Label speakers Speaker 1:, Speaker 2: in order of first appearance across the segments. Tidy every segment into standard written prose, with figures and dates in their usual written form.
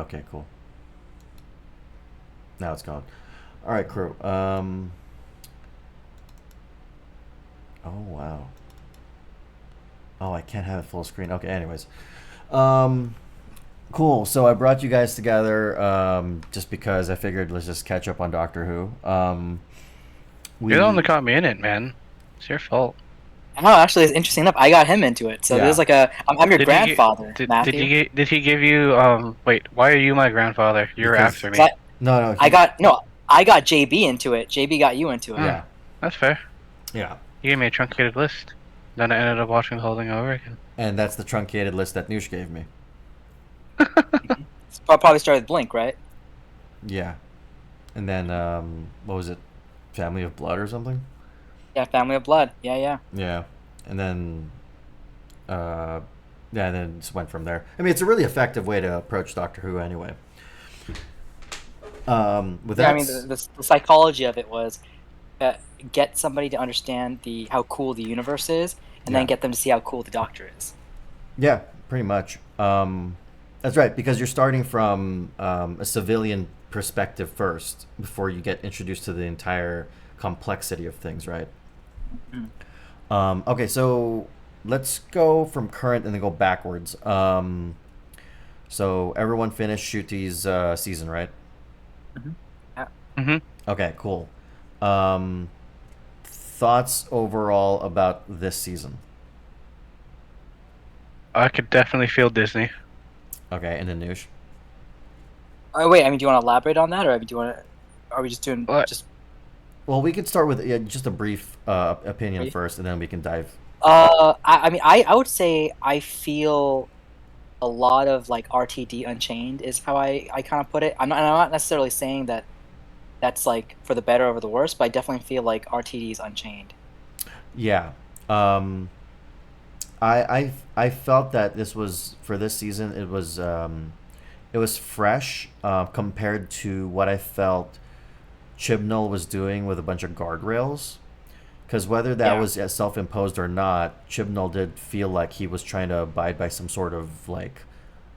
Speaker 1: Okay, cool. Now it's gone. All right, crew. Oh wow. Oh, I can't have it full screen. Okay, anyways. Um, cool. So I brought you guys together just because I figured let's just catch up on Doctor Who.
Speaker 2: You're the one
Speaker 1: We
Speaker 2: that got me in it, man. It's your fault.
Speaker 3: No, actually, it's interesting enough. I got him into it. So there's
Speaker 1: yeah.
Speaker 3: like I'm your
Speaker 2: Did he get
Speaker 3: grandfather, Matthew.
Speaker 2: did he give you wait, why are you my grandfather? You're
Speaker 1: Because
Speaker 2: after
Speaker 3: 'Cause
Speaker 2: me.
Speaker 1: no, no,
Speaker 3: I
Speaker 1: he.
Speaker 3: got no, I got JB into it. JB got you into it.
Speaker 2: Hmm,
Speaker 1: Yeah,
Speaker 2: that's fair.
Speaker 1: yeah.
Speaker 2: You gave me a truncated list. Then I ended up watching the whole thing over again.
Speaker 1: And that's the truncated list that Noosh gave me.
Speaker 3: Mhm. It's probably started with Blink, right?
Speaker 1: Yeah. And then what was it? Family of Blood or something?
Speaker 3: Yeah, Family of Blood. Yeah, yeah.
Speaker 1: Yeah. And then uh yeah, and then just went from there. I mean, it's a really effective way to approach Doctor Who anyway. With
Speaker 3: Yeah, I
Speaker 1: that
Speaker 3: mean, the psychology of it was uh, get somebody to understand the how cool the universe is, and then
Speaker 1: yeah.
Speaker 3: get them to see how cool the Doctor is.
Speaker 1: Yeah, pretty much. That's right, because you're starting from a civilian perspective first before you get introduced to the entire complexity of things, right?
Speaker 3: Mm.
Speaker 1: Okay, so let's go from current and then go backwards. So everyone finished Shuti's season, right?
Speaker 3: Mhm. Yeah.
Speaker 2: Mm-hmm.
Speaker 1: Okay, cool. Um, thoughts overall about this season?
Speaker 2: I could definitely feel Disney.
Speaker 1: Okay, and then Noosh.
Speaker 3: Oh wait, I mean, do you want to elaborate on that, or do you want to? Are we just doing
Speaker 2: But
Speaker 3: just
Speaker 1: Well, we could start with just a brief opinion
Speaker 3: brief?
Speaker 1: first, and then we can dive.
Speaker 3: I mean, I would say I feel a lot of like RTD Unchained is how I kind of put it. I'm not necessarily saying that that's like for the better or the worse, but I definitely feel like RTD is Unchained.
Speaker 1: Yeah. Um, I felt that this was for this season. It was fresh compared to what I felt Chibnall was doing with a bunch of guardrails. Because whether that
Speaker 3: Yeah.
Speaker 1: was self imposed or not, Chibnall did feel like he was trying to abide by some sort of like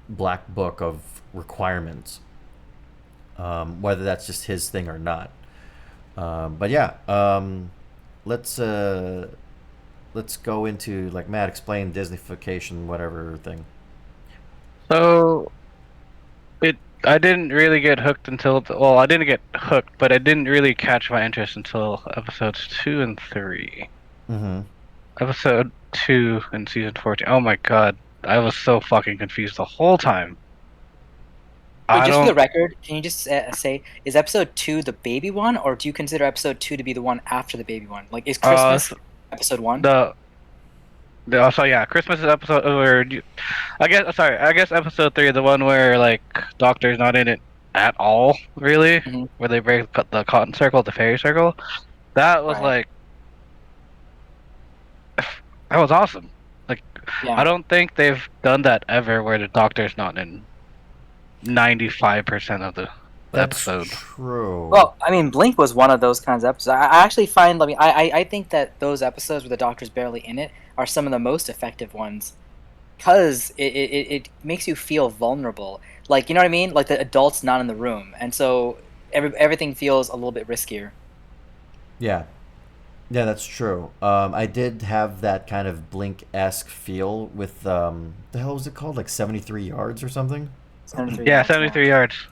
Speaker 1: black book of requirements, whether that's just his thing or not. But yeah, let's let's go into like Matt explain Disneyfication, whatever thing.
Speaker 2: so it I didn't really get hooked until well, I didn't get hooked, but I didn't really catch my interest until episodes 2 and 3.
Speaker 1: Mm-hmm.
Speaker 2: Episode 2 in season 14. Oh my god, I was so fucking confused the whole time.
Speaker 3: Wait,
Speaker 2: I
Speaker 3: just for the
Speaker 2: don't
Speaker 3: record, can you just say is episode two the baby one, or do you consider episode two to be the one after the baby one? Like, is Christmas
Speaker 2: s-
Speaker 3: episode one?
Speaker 2: the so yeah, Christmas is episode or I guess sorry, I guess episode 3 is the one where like Doctor's not in it at all, really,
Speaker 3: Hmm.
Speaker 2: where they break the cotton circle, the fairy circle. That was
Speaker 3: Right.
Speaker 2: like that was awesome. Like I
Speaker 3: Yeah.
Speaker 2: don't think they've done that ever where the Doctor's not in 95% of the
Speaker 1: That's
Speaker 2: episode.
Speaker 1: true.
Speaker 3: Well, I mean, Blink was one of those kinds of episodes. I actually find, I mean, I think that those episodes where the Doctor's barely in it are some of the most effective ones because it makes you feel vulnerable. Like, you know what I mean? Like the adult's not in the room, and so everything feels a little bit riskier.
Speaker 1: Yeah, yeah, that's true. I did have that kind of Blink esque feel with the hell was it called? Like 73 yards or something.
Speaker 3: 73
Speaker 2: Yeah,
Speaker 3: yards, yeah.
Speaker 2: 73 yards.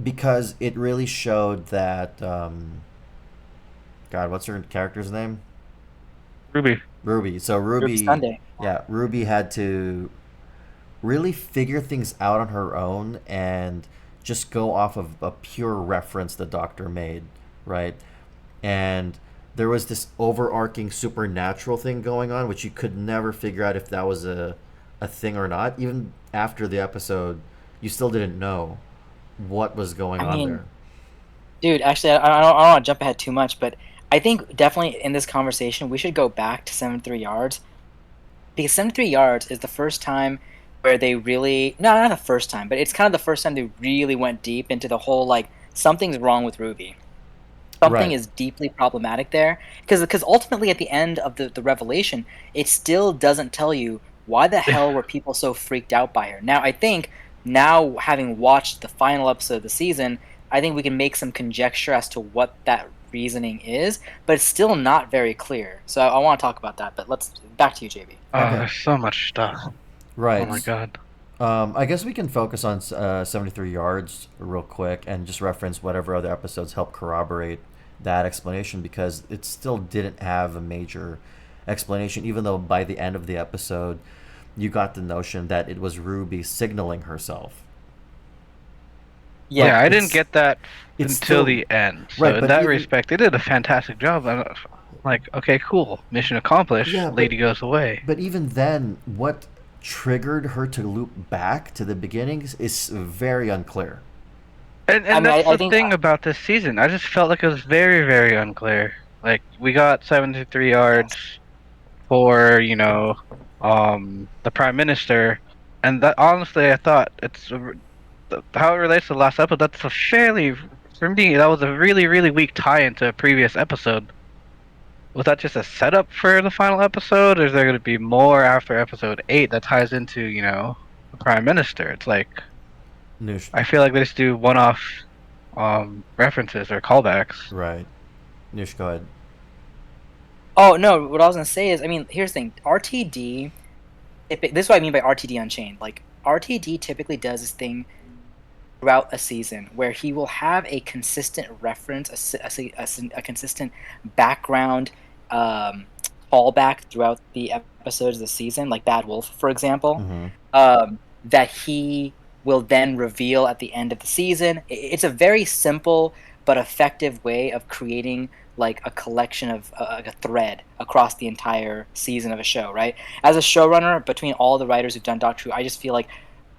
Speaker 1: Because it really showed that God, what's her character's name?
Speaker 2: Ruby.
Speaker 1: Ruby. So
Speaker 3: Ruby
Speaker 1: Ruby,
Speaker 3: Sunday.
Speaker 1: yeah, Ruby had to really figure things out on her own and just go off of a pure reference the doctor made, right? And there was this overarching supernatural thing going on, which you could never figure out if that was a thing or not. Even after the episode, you still didn't know what was going
Speaker 3: I
Speaker 1: on
Speaker 3: mean,
Speaker 1: there.
Speaker 3: dude, actually, I don't want to jump ahead too much, but I think definitely in this conversation we should go back to 73 yards because 73 yards is the first time where they really no, not the first time, but it's kind of the first time they really went deep into the whole like something's wrong with Ruby. Something
Speaker 1: Right.
Speaker 3: is deeply problematic there because ultimately at the end of the revelation, it still doesn't tell you why the hell were people so freaked out by her. Now I think now having watched the final episode of the season, I think we can make some conjecture as to what that reasoning is, but it's still not very clear. So I want to talk about that, but let's back to you, JB.
Speaker 2: Oh,
Speaker 1: Okay.
Speaker 2: there's so much stuff. Oh my
Speaker 1: Right.
Speaker 2: god.
Speaker 1: I guess we can focus on 73 yards real quick and just reference whatever other episodes help corroborate that explanation, because it still didn't have a major explanation, even though by the end of the episode you got the notion that it was Ruby signaling herself.
Speaker 2: Yeah,
Speaker 1: But
Speaker 2: I didn't get that
Speaker 1: it's
Speaker 2: until
Speaker 1: still
Speaker 2: the end. So
Speaker 1: right,
Speaker 2: in
Speaker 1: but
Speaker 2: that
Speaker 1: even
Speaker 2: respect, they did a fantastic job. I'm like, okay, cool, mission accomplished.
Speaker 1: yeah,
Speaker 2: Lady goes away.
Speaker 1: but even then, what triggered her to loop back to the beginnings is very unclear.
Speaker 2: And
Speaker 3: I
Speaker 2: that's the
Speaker 3: think
Speaker 2: thing about this season. I just felt like it was very, very unclear. Like we got 73 yards
Speaker 3: yes.
Speaker 2: for, the prime minister, and that honestly, I thought how it relates to the last episode. That's a fairly, for me, that was a really, really weak tie into a previous episode. Was that just a setup for the final episode, or is there going to be more after episode 8 that ties into, the prime minister? It's like
Speaker 1: Noosh,
Speaker 2: I feel like they just do one-off references or callbacks.
Speaker 1: right? Noosh, go ahead.
Speaker 3: Oh no, what I was gonna say is, I mean, here's the thing. RTD. This is what I mean by RTD Unchained. Like RTD typically does this thing throughout a season where he will have a consistent reference, a consistent background callback throughout the episodes of the season, like Bad Wolf, for example,
Speaker 1: Mm-hmm.
Speaker 3: that he will then reveal at the end of the season. It's a very simple but effective way of creating like a collection of like a thread across the entire season of a show, right? As a showrunner, between all the writers who've done Doctor Who, I just feel like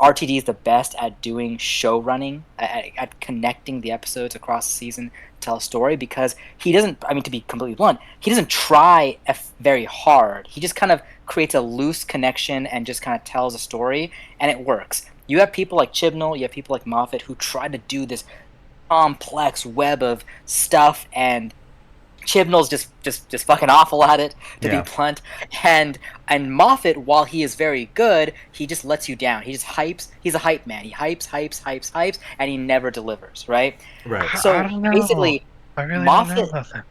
Speaker 3: RTD is the best at doing show running, at connecting the episodes across the season to tell a story, because he doesn't, I mean, to be completely blunt, he doesn't try very hard. He just kind of creates a loose connection and just kind of tells a story, and it works. You have people like Chibnall, you have people like Moffat who try to do this complex web of stuff, and Chibnall's just fucking awful at it, to be
Speaker 1: Yeah.
Speaker 3: blunt. And Moffat, while he is very good, he just lets you down. He just hypes. He's a hype man. He hypes, and he never delivers. Right.
Speaker 1: Right.
Speaker 2: I
Speaker 3: So
Speaker 2: don't know.
Speaker 3: basically,
Speaker 2: I really don't know
Speaker 3: Moffat.
Speaker 2: about that.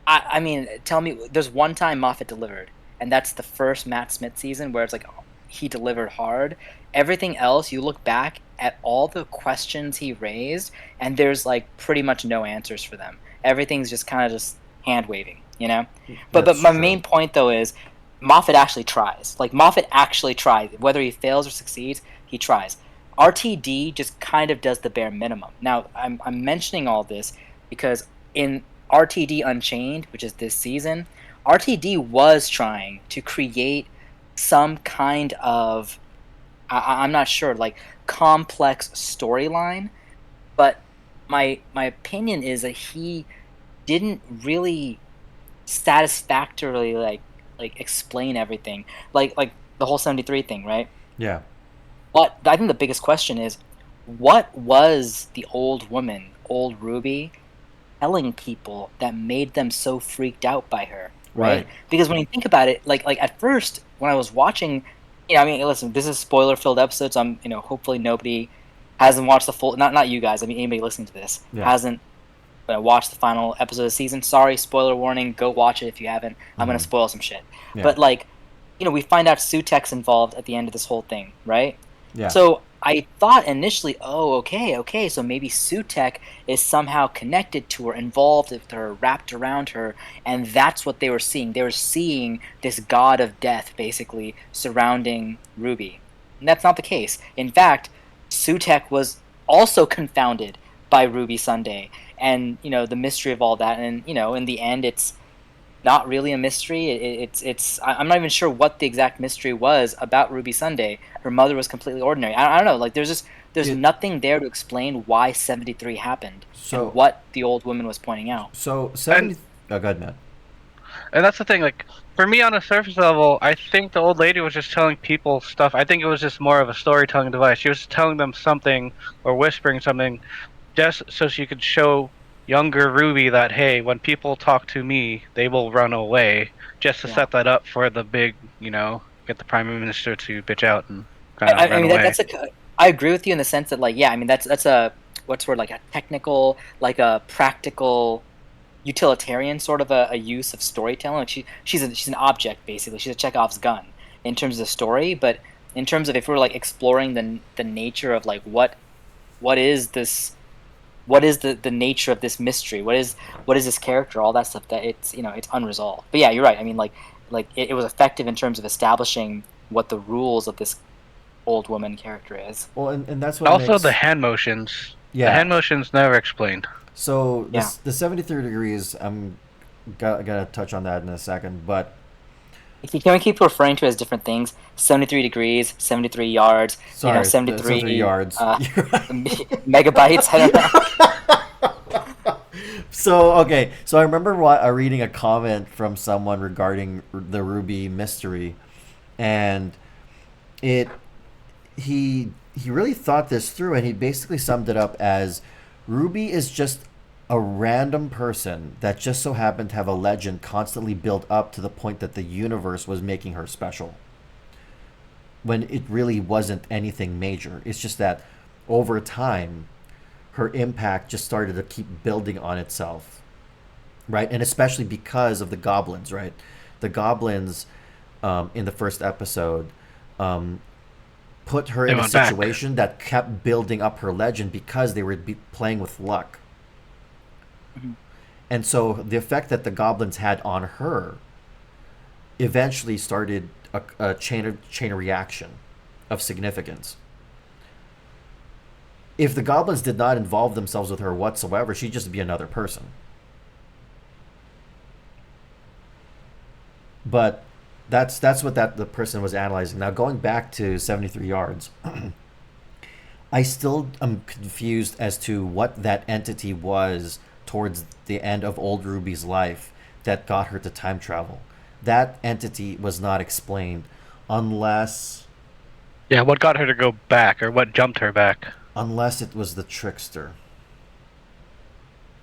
Speaker 3: I mean, tell me. There's one time Moffat delivered, and that's the first Matt Smith season where it's like he delivered hard. Everything else, you look back at all the questions he raised, and there's like pretty much no answers for them. Everything's just kind of just hand waving, you know. But
Speaker 1: That's
Speaker 3: my
Speaker 1: true.
Speaker 3: main point though is Moffat actually tries. Like Moffat actually tries. Whether he fails or succeeds, he tries. RTD just kind of does the bare minimum. Now I'm mentioning all this because in RTD Unchained, which is this season, RTD was trying to create some kind of I'm not sure, like complex storyline, but my opinion is that he didn't really satisfactorily like explain everything, like the whole 73 thing, right?
Speaker 1: Yeah.
Speaker 3: But I think the biggest question is, what was the old woman, old Ruby, telling people that made them so freaked out by her, right?
Speaker 1: Right.
Speaker 3: Because when you think about it, like at first when I was watching, I mean, listen, this is spoiler filled episode, so I'm, hopefully nobody hasn't watched the full, not you guys, I mean anybody listening to this
Speaker 1: Yeah.
Speaker 3: hasn't watched the final episode of the season. Sorry, spoiler warning, go watch it if you haven't. I'm gonna
Speaker 1: Mhm.
Speaker 3: spoil some shit.
Speaker 1: Yeah.
Speaker 3: But like, we find out Sutek's involved at the end of this whole thing, right?
Speaker 1: Yeah.
Speaker 3: So I thought initially, oh, okay, so maybe Sutek is somehow connected to her, involved with her, wrapped around her, and that's what they were seeing. They were seeing this god of death basically surrounding Ruby. And that's not the case. In fact, Sutek was also confounded by Ruby Sunday, and the mystery of all that, and in the end, it's not really a mystery. I'm not even sure what the exact mystery was about Ruby Sunday. Her mother was completely ordinary. I don't know. Like there's
Speaker 1: It-
Speaker 3: nothing there to explain why 73 happened
Speaker 1: So-
Speaker 3: and what the old woman was pointing out.
Speaker 1: So 70. Oh, go ahead, Matt.
Speaker 2: And that's the thing, like, for me on a surface level, I think the old lady was just telling people stuff. I think it was just more of a storytelling device. She was telling them something or whispering something just so she could show younger Ruby that, hey, when people talk to me, they will run away, just to
Speaker 3: Yeah.
Speaker 2: set that up for the big, get the prime minister to bitch out and kind of
Speaker 3: I
Speaker 2: run
Speaker 3: mean,
Speaker 2: away.
Speaker 3: I agree with you in the sense that, like, yeah, I mean, that's a what's the word, like a technical, like a practical, utilitarian sort of a use of storytelling. Like she's an object basically. She's a Chekhov's gun in terms of story, but in terms of if we're like exploring the nature of like what is this, what is the nature of this mystery, what is this character, all that stuff, that it's, you know, it's unresolved. But yeah, you're right. I mean, like it was effective in terms of establishing what the rules of this old woman character is.
Speaker 1: Well, and that's what
Speaker 2: Also, the
Speaker 1: makes
Speaker 2: hand motions. The
Speaker 1: yeah.
Speaker 2: hand motions never explained.
Speaker 1: So
Speaker 3: Yeah.
Speaker 1: the 73 degrees, I'm gonna touch on that in a second, but
Speaker 3: Can we keep referring to it as different things? 73 degrees, 73 yards, you know,
Speaker 1: sorry, the 73
Speaker 3: 73
Speaker 1: yards. You're right.
Speaker 3: megabytes. I don't know.
Speaker 1: So okay, so I remember reading a comment from someone regarding the Ruby mystery, and it he really thought this through, and he basically summed it up as Ruby is just a random person that just so happened to have a legend constantly built up to the point that the universe was making her special, when it really wasn't anything major. It's just that over time her impact just started to keep building on itself, right? And especially because of the goblins, right? The goblins, in the first episode, um, put her
Speaker 2: They
Speaker 1: in a
Speaker 2: went back.
Speaker 1: situation that kept building up her legend because they were playing with luck.
Speaker 3: Mhm.
Speaker 1: And so the effect that the goblins had on her eventually started a chain of reaction of significance. If the goblins did not involve themselves with her whatsoever, she'd just be another person. But that's what the person was analyzing. Now going back to 73 yards, I still am confused as to what that entity was towards the end of old Ruby's life that got her to time travel. That entity was not explained unless
Speaker 2: Yeah, what got her to go back, or what jumped her back?
Speaker 1: unless it was the trickster.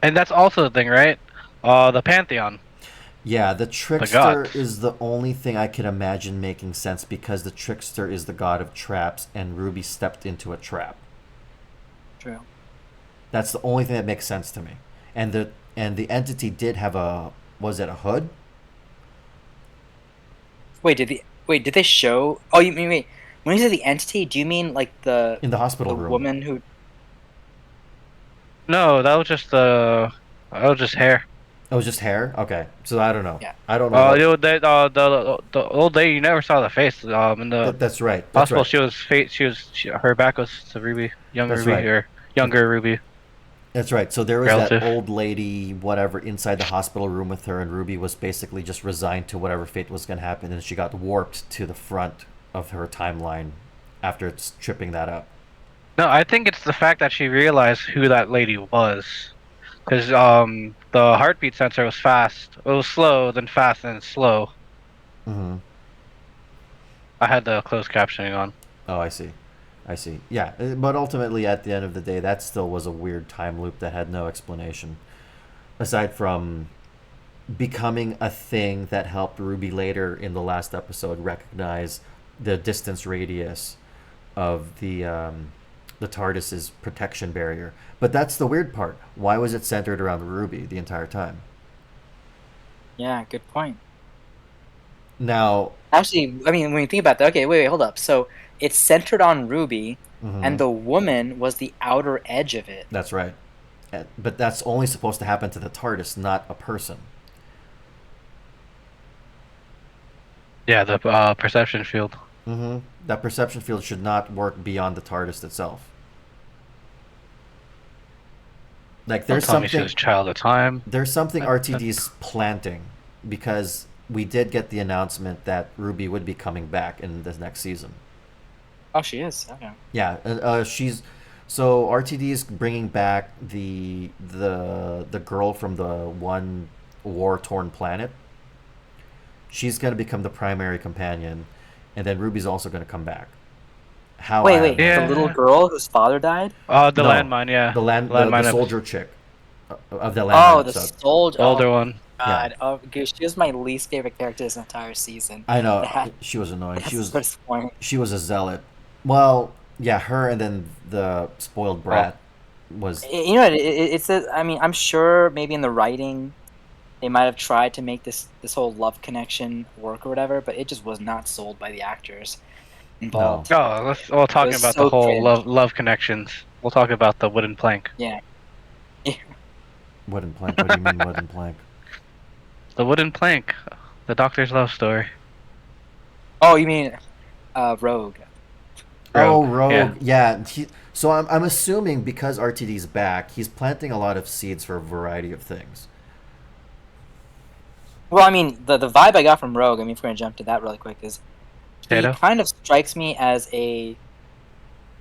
Speaker 2: And that's also the thing, right? The Pantheon,
Speaker 1: Yeah, the
Speaker 2: the
Speaker 1: trickster
Speaker 2: gods.
Speaker 1: is the only thing I can imagine making sense because the trickster is the god of traps and Ruby stepped into a trap.
Speaker 3: True.
Speaker 1: That's the only thing that makes sense to me. And the entity did have a, was it a hood?
Speaker 3: Wait, did they show? Oh, you mean, wait. When you say the entity, do you mean like
Speaker 1: In the
Speaker 3: the
Speaker 1: hospital room.
Speaker 3: woman who?
Speaker 2: No, that was just hair.
Speaker 1: It was just hair? Okay. So I don't know.
Speaker 3: Yeah.
Speaker 1: I don't know what.
Speaker 2: The old lady, you never saw the face. In the
Speaker 1: That's right. That's
Speaker 2: hospital,
Speaker 1: right.
Speaker 2: she was her back was to Ruby, young
Speaker 1: That's
Speaker 2: Ruby,
Speaker 1: right.
Speaker 2: or younger Ruby
Speaker 1: That's right. So there was that
Speaker 2: relative.
Speaker 1: old lady, whatever, inside the hospital room with her, and Ruby was basically just resigned to whatever fate was going to happen, and she got warped to the front of her timeline after it's tripping that up.
Speaker 2: No, I think it's the fact that she realized who that lady was. Because the heartbeat sensor was fast. It was slow, then fast, then slow.
Speaker 1: Mm-hmm.
Speaker 2: I had the closed captioning on.
Speaker 1: Oh, I see. I see. Yeah, but ultimately, at the end of the day, that still was a weird time loop that had no explanation. Aside from becoming a thing that helped Ruby later in the last episode recognize the distance radius of the TARDIS's protection barrier. But that's the weird part. Why was it centered around Ruby the entire time?
Speaker 3: Yeah, good point.
Speaker 1: Now,
Speaker 3: Actually, I mean, when you think about that, okay, wait, hold up. So it's centered on Ruby,
Speaker 1: mhm,
Speaker 3: and the woman was the outer edge of it.
Speaker 1: that's right. But that's only supposed to happen to the TARDIS, not a person.
Speaker 2: Yeah, the perception field.
Speaker 1: That perception field should not work beyond the TARDIS itself. Like
Speaker 2: Don't tell me she was child of time.
Speaker 1: there's something
Speaker 2: Uh, uh,
Speaker 1: RTD's planting because we did get the announcement that Ruby would be coming back in the next season.
Speaker 3: Oh, she is. Okay.
Speaker 1: Yeah, she's so RTD is bringing back the girl from the one war torn planet. She's going to become the primary companion, and then Ruby's also going to come back. How I
Speaker 3: Wait.
Speaker 1: have no
Speaker 3: The
Speaker 2: Yeah.
Speaker 1: idea.
Speaker 3: little girl whose father died.
Speaker 2: The
Speaker 1: No,
Speaker 2: landmine, yeah.
Speaker 1: the
Speaker 2: Landmine
Speaker 1: soldier chick of the landmine
Speaker 3: Oh, the
Speaker 1: episode.
Speaker 3: soldier.
Speaker 2: the
Speaker 3: Oh
Speaker 2: older one.
Speaker 1: Yeah,
Speaker 3: God. Oh, gosh, she was my least favorite character this entire season.
Speaker 1: I know
Speaker 3: That
Speaker 1: she was annoying.
Speaker 3: that's so disappointing.
Speaker 1: She was a zealot. Well, Yeah, her and then the spoiled
Speaker 2: Well,
Speaker 1: brat was.
Speaker 3: You know, it's a, I mean, I'm sure maybe in the writing they might have tried to make this whole love connection work or whatever, but it just was not sold by the actors
Speaker 1: No.
Speaker 3: involved.
Speaker 2: oh, well,
Speaker 3: It
Speaker 2: talking
Speaker 3: was
Speaker 2: about the
Speaker 3: so
Speaker 2: whole
Speaker 3: cringe.
Speaker 2: love connections. We'll talk about the wooden plank.
Speaker 3: Yeah.
Speaker 1: Wooden plank. What do you mean wooden plank?
Speaker 2: The wooden plank, the Doctor's love story.
Speaker 3: Oh, you mean Rogue?
Speaker 1: Oh,
Speaker 2: Rogue. Yeah.
Speaker 1: Rogue. Yeah. So I'm assuming because RTD's back, he's planting a lot of seeds for a variety of things.
Speaker 3: Well, I mean, the vibe I got from Rogue. I mean, if we're gonna jump to that really quick, is he
Speaker 2: Potato.
Speaker 3: kind of strikes me as a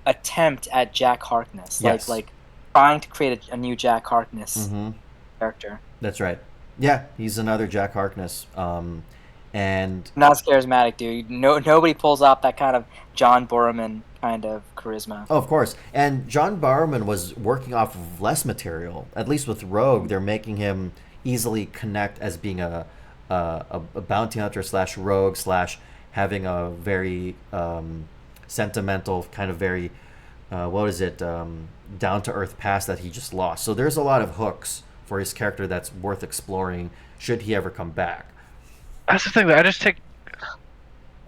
Speaker 3: attempt at Jack Harkness,
Speaker 1: Yes.
Speaker 3: like trying to create a new Jack Harkness
Speaker 1: Mm-hmm.
Speaker 3: character.
Speaker 1: That's right. Yeah, he's another Jack Harkness. And
Speaker 3: Not as charismatic, dude. No, nobody pulls off that kind of John Borman kind of charisma.
Speaker 1: oh, of course. And John Barrowman was working off of less material. At least with Rogue, they're making him easily connect as being a bounty hunter slash rogue slash having a very sentimental kind of very what is it down to earth past that he just lost. So there's a lot of hooks for his character that's worth exploring should he ever come back.
Speaker 2: That's the thing that I just take.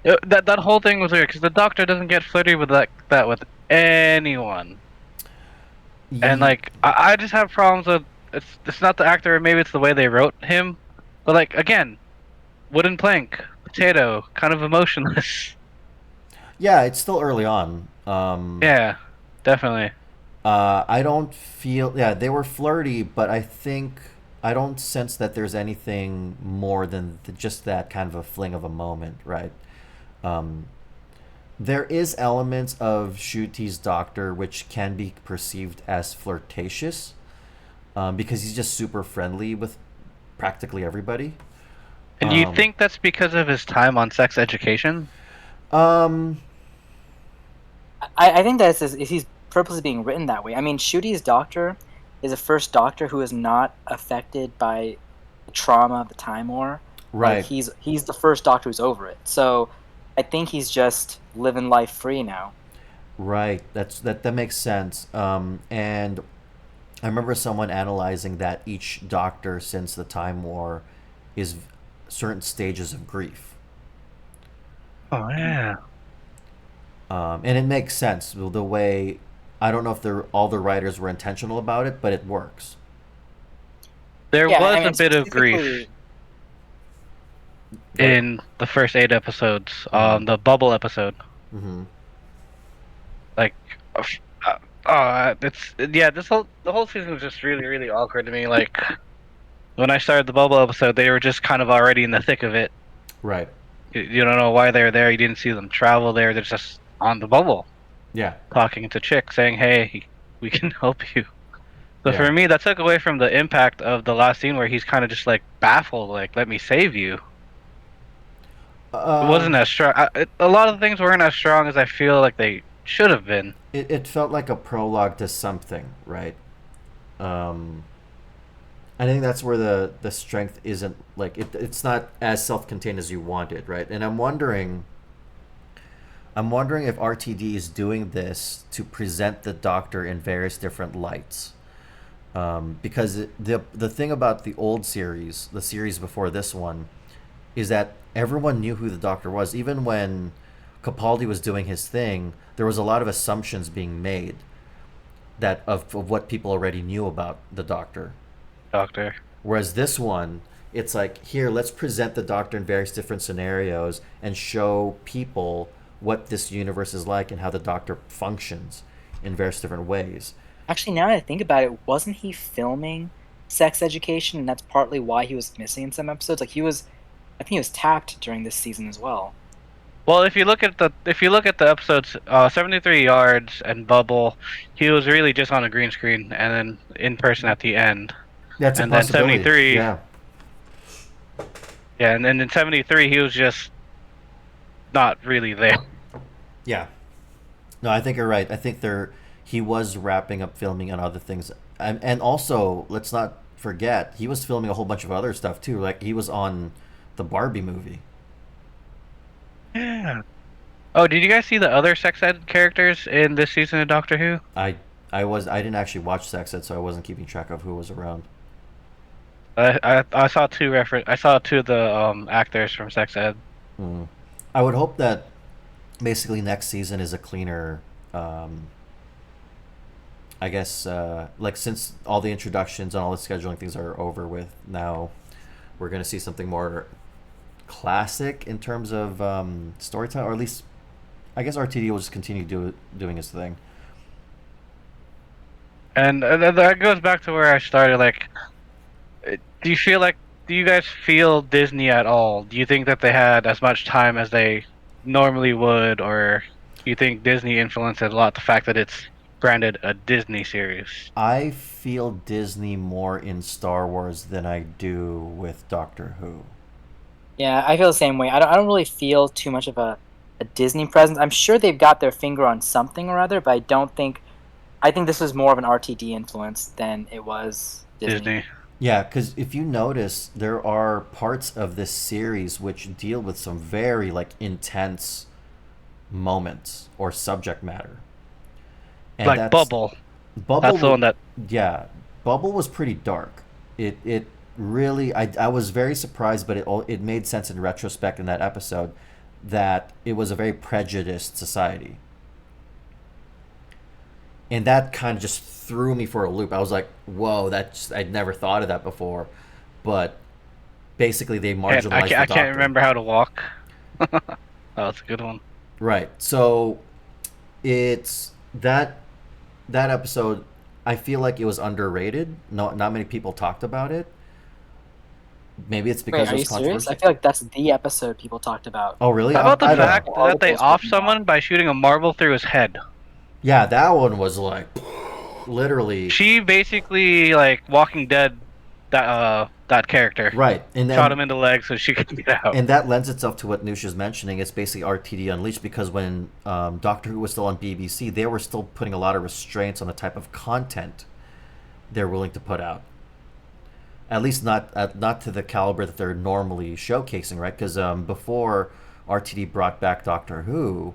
Speaker 2: That whole thing was weird because the Doctor doesn't get flirty with that with anyone, and
Speaker 1: Ye-
Speaker 2: like I just have problems with it's not the actor, maybe it's the way they wrote him, but like again, wooden plank, potato, kind of emotionless.
Speaker 1: yeah, it's still early on.
Speaker 2: Yeah, definitely.
Speaker 1: I don't feel. Yeah, they were flirty, but I don't sense that there's anything more than just that kind of a fling of a moment, right? Um, there is elements of Shuti's doctor which can be perceived as flirtatious, because he's just super friendly with practically everybody.
Speaker 2: And do you
Speaker 1: Um,
Speaker 2: think that's because of his time on sex education?
Speaker 1: um,
Speaker 3: I think that he's purposely being written that way. I mean, Shooty's Doctor is the first Doctor who is not affected by the trauma of the Time War. Like
Speaker 1: right,
Speaker 3: he's the first Doctor who's over it. So I think he's just living life free now.
Speaker 1: right. That makes sense. And I remember someone analyzing that each doctor since the Time War is certain stages of grief.
Speaker 2: Oh yeah.
Speaker 1: And it makes sense the way. I don't know if all the writers were intentional about it, but it works.
Speaker 2: There
Speaker 3: Yeah, I
Speaker 2: was a
Speaker 3: mean
Speaker 2: bit of grief
Speaker 3: specifically.
Speaker 1: Right.
Speaker 2: in the first 8 episodes,
Speaker 1: Mm-hmm.
Speaker 2: the bubble episode.
Speaker 1: Mm-hmm.
Speaker 2: Like, it's yeah. The whole season was just really really awkward to me. Like when I started the bubble episode, they were just kind of already in the thick of it.
Speaker 1: Right.
Speaker 2: You don't know why they're there. You didn't see them travel there. They're just on the bubble,
Speaker 1: Yeah.
Speaker 2: talking to Chick, saying, "Hey, we can help you." So
Speaker 1: Yeah.
Speaker 2: for me, that took away from the impact of the last scene where he's kind of just like baffled, like, "Let me save you." It
Speaker 1: Uh,
Speaker 2: wasn't as strong. A lot of things weren't as strong as I feel like they should have been.
Speaker 1: it felt like a prologue to something, right? Um, I think that's where the strength isn't like it's not as self-contained as you wanted, right? And I'm wondering if RTD is doing this to present the Doctor in various different lights. Because the thing about the old series, the series before this one, is that everyone knew who the Doctor was. Even when Capaldi was doing his thing, there was a lot of assumptions being made of what people already knew about the Doctor.
Speaker 2: Doctor.
Speaker 1: Whereas this one, it's like, here, let's present the Doctor in various different scenarios and show people what this universe is like and how the Doctor functions in various different ways.
Speaker 3: Actually, now that I think about it, wasn't he filming Sex Education, and that's partly why he was missing in some episodes? Like he was, I think he was tapped during this season as well.
Speaker 2: Well, if you look at the episodes, 73 yards and Bubble, he was really just on a green screen and then in person at the end.
Speaker 1: That's a
Speaker 2: And then
Speaker 1: possibility.
Speaker 2: 73,
Speaker 1: Yeah.
Speaker 2: yeah, and then in 73 he was just not really there.
Speaker 1: Yeah. No, I think you're right. I think he was wrapping up filming on other things. And also, let's not forget, he was filming a whole bunch of other stuff too. Like he was on the Barbie movie.
Speaker 2: Yeah. Oh, did you guys see the other sex ed characters in this season of Doctor Who?
Speaker 1: I I didn't actually watch Sex Ed, so I wasn't keeping track of who was around.
Speaker 2: I saw I saw two of the actors from sex ed.
Speaker 1: Mm. I would hope that basically next season is a cleaner. Um, I guess like since all the introductions and all the scheduling things are over with now, we're gonna see something more classic in terms of storytelling, or at least I guess RTD will just continue doing his thing.
Speaker 2: And that goes back to where I started. Like, do you feel like do you guys feel Disney at all? Do you think that they had as much time as they normally would, or do you think Disney influenced it a lot? The fact that it's branded a Disney series.
Speaker 1: I feel Disney more in Star Wars than I do with Doctor Who.
Speaker 3: Yeah, I feel the same way. I don't really feel too much of a Disney presence. I'm sure they've got their finger on something or other, but I don't think. I think this was more of an RTD influence than it was Disney.
Speaker 2: Disney.
Speaker 1: Yeah, because if you notice, there are parts of this series which deal with some very like intense moments or subject matter, and
Speaker 2: Like
Speaker 1: that's
Speaker 2: Bubble. That's the
Speaker 1: Bubble.
Speaker 2: one that.
Speaker 1: Yeah, Bubble was pretty dark. It really I was very surprised, but it made sense in retrospect in that episode that it was a very prejudiced society, and that kind of just threw me for a loop. I was like, whoa, that's I'd never thought of that before, but basically they
Speaker 2: And
Speaker 1: marginalized the
Speaker 2: I can't
Speaker 1: doctor.
Speaker 2: remember how to walk. Oh, that's a good one.
Speaker 1: Right. So it's that episode. I feel like it was underrated. Not many people talked about it. Maybe it's
Speaker 3: Wait,
Speaker 1: because it
Speaker 3: are
Speaker 1: was
Speaker 3: you serious? I
Speaker 1: controversial.
Speaker 3: feel like that's the episode people talked about.
Speaker 1: Oh, really?
Speaker 2: How about the
Speaker 1: I don't
Speaker 2: fact
Speaker 1: know.
Speaker 2: that they
Speaker 3: Articles
Speaker 2: off
Speaker 3: written about.
Speaker 2: someone by shooting a marble through his head?
Speaker 1: Yeah, that one was like literally
Speaker 2: She basically like Walking Dead that character.
Speaker 1: right, and
Speaker 2: Shot him
Speaker 1: then
Speaker 2: in the leg so she could get out.
Speaker 1: and that lends itself to what Nusha's mentioning. It's basically RTD Unleashed because when Doctor Who was still on BBC, they were still putting a lot of restraints on the type of content they're willing to put out. At least not to the caliber that they're normally showcasing, right? Because before RTD brought back Doctor Who,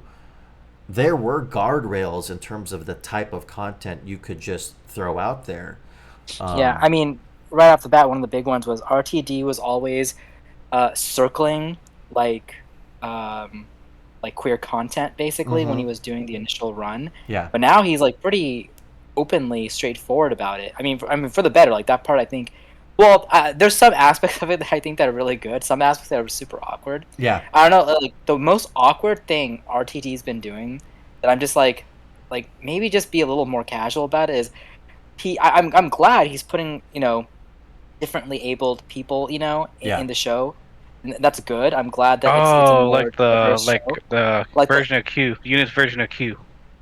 Speaker 1: there were guardrails in terms of the type of content you could just throw out there.
Speaker 3: Yeah,
Speaker 1: Um,
Speaker 3: I mean, right off the bat, one of the big ones was RTD was always circling like um, like queer content basically when
Speaker 1: mm-hmm.
Speaker 3: he was doing the initial run,
Speaker 1: Yeah,
Speaker 3: but now he's like pretty openly straightforward about it. I mean for the better. Like that part, I think. Well, there's some aspects of it that I think that are really good. Some aspects that are super awkward.
Speaker 1: yeah.
Speaker 3: I don't know. Like the most awkward thing RTD's been doing that I'm just like maybe just be a little more casual about it is I'm glad he's putting differently abled people
Speaker 1: Yeah.
Speaker 3: in the show. And that's good. I'm glad that it's a
Speaker 2: Oh,
Speaker 3: more diverse show.
Speaker 2: the
Speaker 3: Like the
Speaker 2: version of Q, Unit's version of Q.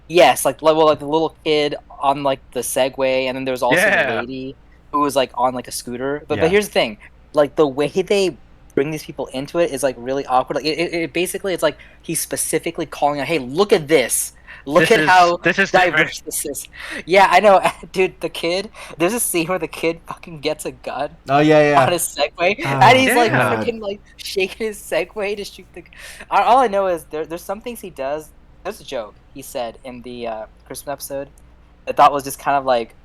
Speaker 3: yes, like the little kid on like the Segway, and then there's also the
Speaker 2: Yeah.
Speaker 3: lady who was like on like a scooter. But
Speaker 1: Yeah.
Speaker 3: here's the thing, like the way they bring these people into it is like really awkward. Like it basically it's like he's specifically calling out, hey, look at this. Look at how
Speaker 2: This is different.
Speaker 3: diverse this is. Yeah, I know, dude. The kid. There's a scene where the kid fucking gets a gun
Speaker 1: Oh yeah,
Speaker 3: on
Speaker 1: yeah.
Speaker 3: his Segway, and
Speaker 1: Oh
Speaker 3: he's like
Speaker 2: Yeah.
Speaker 1: god.
Speaker 3: freaking like shaking his Segway to shoot the. All I know is there's some things he does. There's a joke he said in the Christmas episode that I thought was just kind of like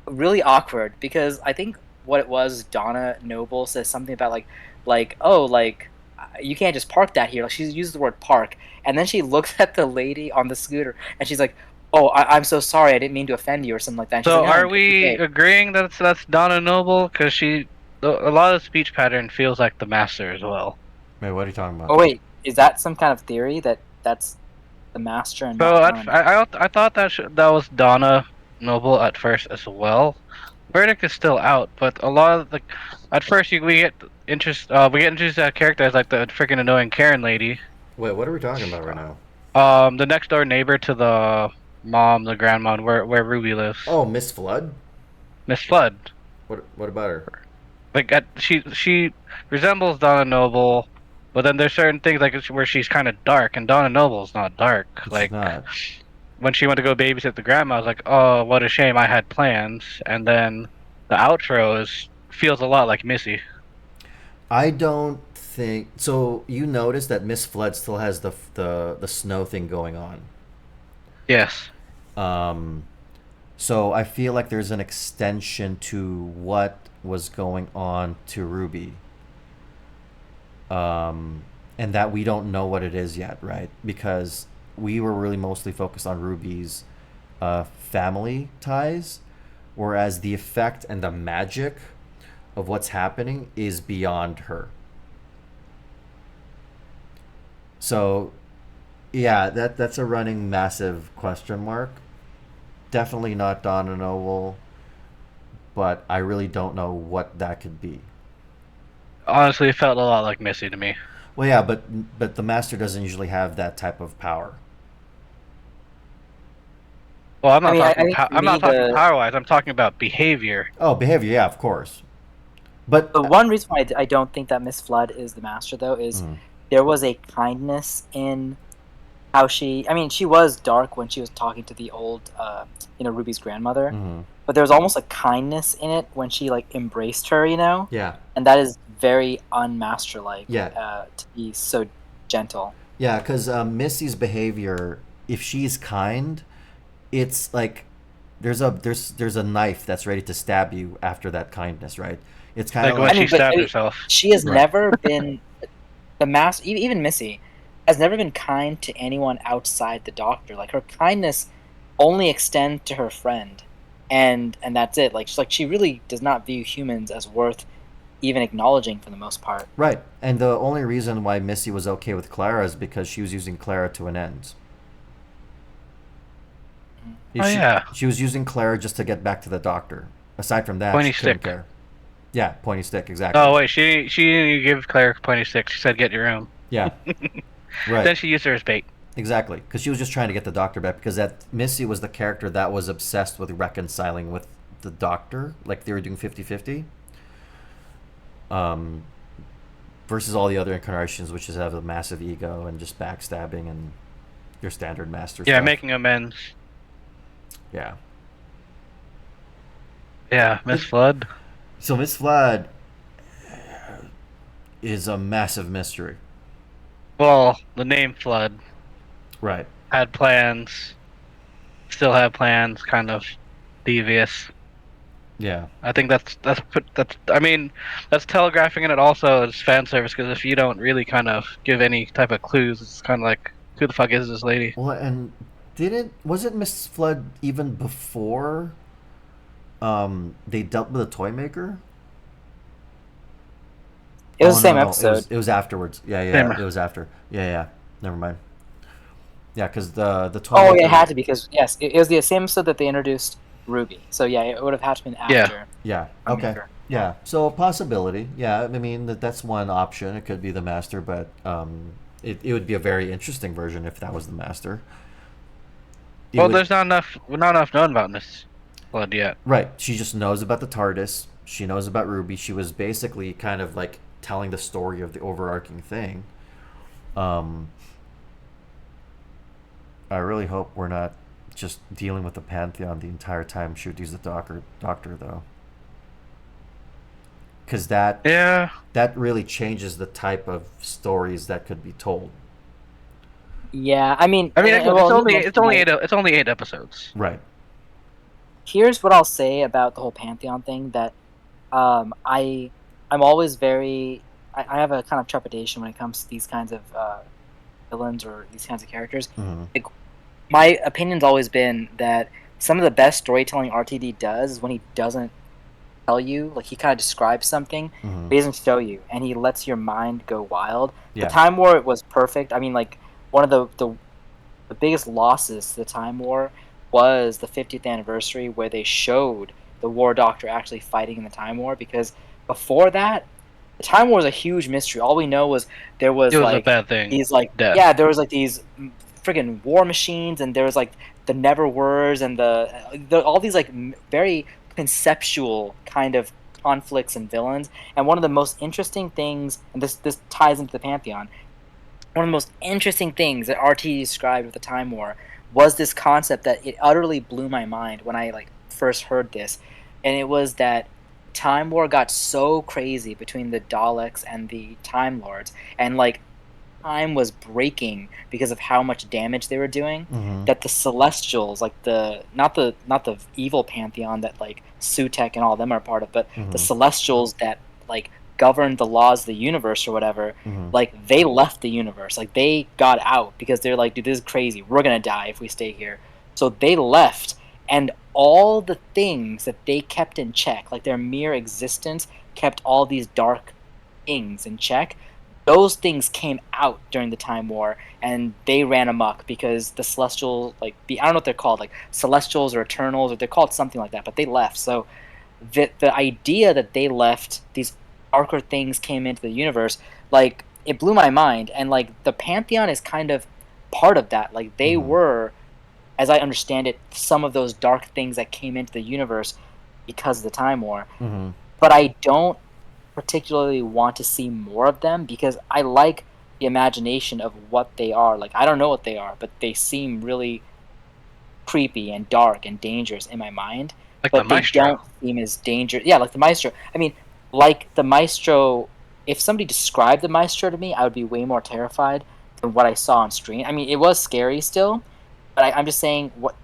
Speaker 3: really awkward because I think what it was Donna Noble says something about like oh like you can't just park that here. Like she used the word park, and then she looks at the lady on the scooter and she's like, "Oh, I'm so sorry. I didn't mean to offend you," or something like that. And she's
Speaker 2: So
Speaker 3: like, "No,
Speaker 2: are
Speaker 3: it's
Speaker 2: we
Speaker 3: okay."
Speaker 2: agreeing that that's Donna Noble? Because a lot of the speech pattern feels like the Master as well.
Speaker 1: Wait, what are you talking about?
Speaker 3: Oh wait, is that some kind of theory that that's the master and
Speaker 2: So
Speaker 3: not Donna Noble?
Speaker 2: I thought that was Donna Noble at first as well. Verdict is still out, but a lot of the at first we get introduced to that character as like the freaking annoying Karen lady,
Speaker 1: Wait, what are we talking about right now?
Speaker 2: the next door neighbor to the mom, the grandma, and where Ruby lives,
Speaker 1: Oh, Miss Flood.
Speaker 2: Miss Flood.
Speaker 1: What about her?
Speaker 2: Like she resembles Donna Noble, but then there's certain things like where she's kind of dark, and Donna Noble's not dark.
Speaker 1: She's
Speaker 2: Like
Speaker 1: not.
Speaker 2: when she went to go babysit the grandma, I was like, oh, what a shame, I had plans. And then the outro is feels a lot like Missy.
Speaker 1: I don't think so. You notice that Miss Flood still has the snow thing going on.
Speaker 2: Yes.
Speaker 1: Um, so I feel like there's an extension to what was going on to Ruby, um, and that we don't know what it is yet, right? Because we were really mostly focused on Ruby's family ties, whereas the effect and the magic of what's happening is beyond her. So, yeah, that's a running massive question mark. Definitely not Dawn and Owl, but I really don't know what that could be.
Speaker 2: Honestly, it felt a lot like Missy to me.
Speaker 1: Well, yeah, but the master doesn't usually have that type of power.
Speaker 2: Well, I'm
Speaker 3: I
Speaker 2: not
Speaker 3: mean, I
Speaker 2: talking.
Speaker 3: think for
Speaker 2: I'm
Speaker 3: me
Speaker 2: not talking power wise. I'm talking about behavior.
Speaker 1: Oh, behavior, yeah, of course. But
Speaker 3: the one reason why I don't think that Miss Flood is the master though is
Speaker 1: mm,
Speaker 3: there was a kindness in how she. I mean, she was dark when she was talking to the old, Ruby's grandmother,
Speaker 1: mm,
Speaker 3: but there was almost a kindness in it when she like embraced her,
Speaker 1: yeah,
Speaker 3: and that is very unmaster-like,
Speaker 1: yeah,
Speaker 3: to be so gentle.
Speaker 1: yeah, because Missy's behavior, if she's kind, it's like there's a knife that's ready to stab you after that kindness, right? It's kind
Speaker 2: Like
Speaker 1: of
Speaker 2: when
Speaker 3: I
Speaker 1: like
Speaker 2: she
Speaker 3: mean, but
Speaker 2: stabbed herself.
Speaker 3: she has
Speaker 1: right,
Speaker 3: never been the master. Even Missy has never been kind to anyone outside the Doctor. Like her kindness only extends to her friend, and that's it. Like she really does not view humans as worth even acknowledging for the most part.
Speaker 1: right. And the only reason why Missy was okay with Clara is because she was using Clara to an end. If
Speaker 2: Oh yeah,
Speaker 1: she was using Clara just to get back to the Doctor. Aside from that,
Speaker 2: pointy
Speaker 1: she couldn't
Speaker 2: stick.
Speaker 1: care. Yeah, pointy stick, exactly.
Speaker 2: Oh wait, she didn't give Claire a pointy stick. She said get your own.
Speaker 1: Yeah, right.
Speaker 2: Then she used her as bait.
Speaker 1: Exactly, because she was just trying to get the Doctor back. Because that Missy was the character that was obsessed with reconciling with the Doctor, like they were doing 50-50. Um, versus all the other incarnations, which is have a massive ego and just backstabbing and your standard master
Speaker 2: Yeah,
Speaker 1: stuff.
Speaker 2: making amends.
Speaker 1: Yeah.
Speaker 2: Yeah, Miss Flood.
Speaker 1: So Miss Flood is a massive mystery.
Speaker 2: Well, the name Flood
Speaker 1: Right.
Speaker 2: had plans. Still have plans. Kind of devious.
Speaker 1: Yeah.
Speaker 2: I think that's. I mean, that's telegraphing, and it also is fan service because if you don't really kind of give any type of clues, it's kind of like, who the fuck is this lady?
Speaker 1: Well, and wasn't Miss Flood even before they dealt with a toy maker?
Speaker 3: It was
Speaker 1: Oh
Speaker 3: the same
Speaker 1: no,
Speaker 3: episode.
Speaker 1: it was afterwards. Yeah,
Speaker 2: Same.
Speaker 1: yeah, it was after. Yeah, yeah. Never mind. Yeah, because the toy
Speaker 3: Oh,
Speaker 1: maker.
Speaker 3: yeah, it had to because yes, it was the same episode that they introduced Ruby. So yeah, it would have had to been
Speaker 2: Yeah.
Speaker 3: after.
Speaker 1: Yeah.
Speaker 3: I'm
Speaker 1: Okay.
Speaker 3: sure.
Speaker 1: Yeah. So a possibility. Yeah. I mean that's one option. It could be the master, but it would be a very interesting version if that was the master. It
Speaker 2: Well,
Speaker 1: would
Speaker 2: there's not enough known about Miss Flood yet.
Speaker 1: right. She just knows about the TARDIS. She knows about Ruby. She was basically kind of like telling the story of the overarching thing. Um, I really hope we're not just dealing with the Pantheon the entire time she would use the doctor though. Because
Speaker 2: Yeah.
Speaker 1: that really changes the type of stories that could be told.
Speaker 3: Yeah, I mean,
Speaker 2: I mean, again,
Speaker 3: well,
Speaker 2: it's only 8 episodes.
Speaker 1: Right.
Speaker 3: here's what I'll say about the whole Pantheon thing that I'm always I have a kind of trepidation when it comes to these kinds of villains or these kinds of characters.
Speaker 1: Mm-hmm.
Speaker 3: Like, my opinion's always been that some of the best storytelling RTD does is when he doesn't tell you, like he kind of describes something,
Speaker 1: Mm-hmm.
Speaker 3: but he doesn't show you, and he lets your mind go wild.
Speaker 1: Yeah.
Speaker 3: The Time War was perfect. I mean, like one of the biggest losses to the Time War was the 50th anniversary where they showed the War Doctor actually fighting in the Time War, because before that, the Time War was a huge mystery. All we know was there was
Speaker 2: It was a
Speaker 3: like
Speaker 2: bad thing.
Speaker 3: these like
Speaker 2: Death.
Speaker 3: yeah, there was like these friggin' war machines, and there was like the Never Wers and all these like very conceptual kind of conflicts and villains. And one of the most interesting things, and this ties into the Pantheon, one of the most interesting things that RT described with the Time War was this concept that it utterly blew my mind when I like first heard this, and it was that Time War got so crazy between the Daleks and the Time Lords, and like time was breaking because of how much damage they were doing,
Speaker 1: Mm-hmm.
Speaker 3: that the Celestials, like not the evil pantheon that like Sutek and all of them are part of, but the
Speaker 1: Mm-hmm.
Speaker 3: Celestials that like govern the laws of the universe or whatever,
Speaker 1: Mm-hmm.
Speaker 3: like they left the universe, like they got out because they're like, dude, this is crazy. We're gonna die if we stay here. So they left, and all the things that they kept in check, like their mere existence, kept all these dark things in check. Those things came out during the Time War, and they ran amok because the Celestial, like I don't know what they're called, like Celestials or Eternals, or they're called something like that, but they left. So the idea that they left, these darker things came into the universe, like it blew my mind. And like the Pantheon is kind of part of that. Like they
Speaker 1: Mm-hmm.
Speaker 3: were, as I understand it, some of those dark things that came into the universe because of the Time War.
Speaker 1: Mm-hmm.
Speaker 3: But I don't particularly want to see more of them because I like the imagination of what they are. Like I don't know what they are, but they seem really creepy and dark and dangerous in my mind.
Speaker 2: Like the
Speaker 3: But they
Speaker 2: Maestro.
Speaker 3: don't seem as dangerous. Yeah, like the Maestro. I mean, like the Maestro. If somebody described the Maestro to me, I would be way more terrified than what I saw on screen. I mean, it was scary still, but I'm just saying what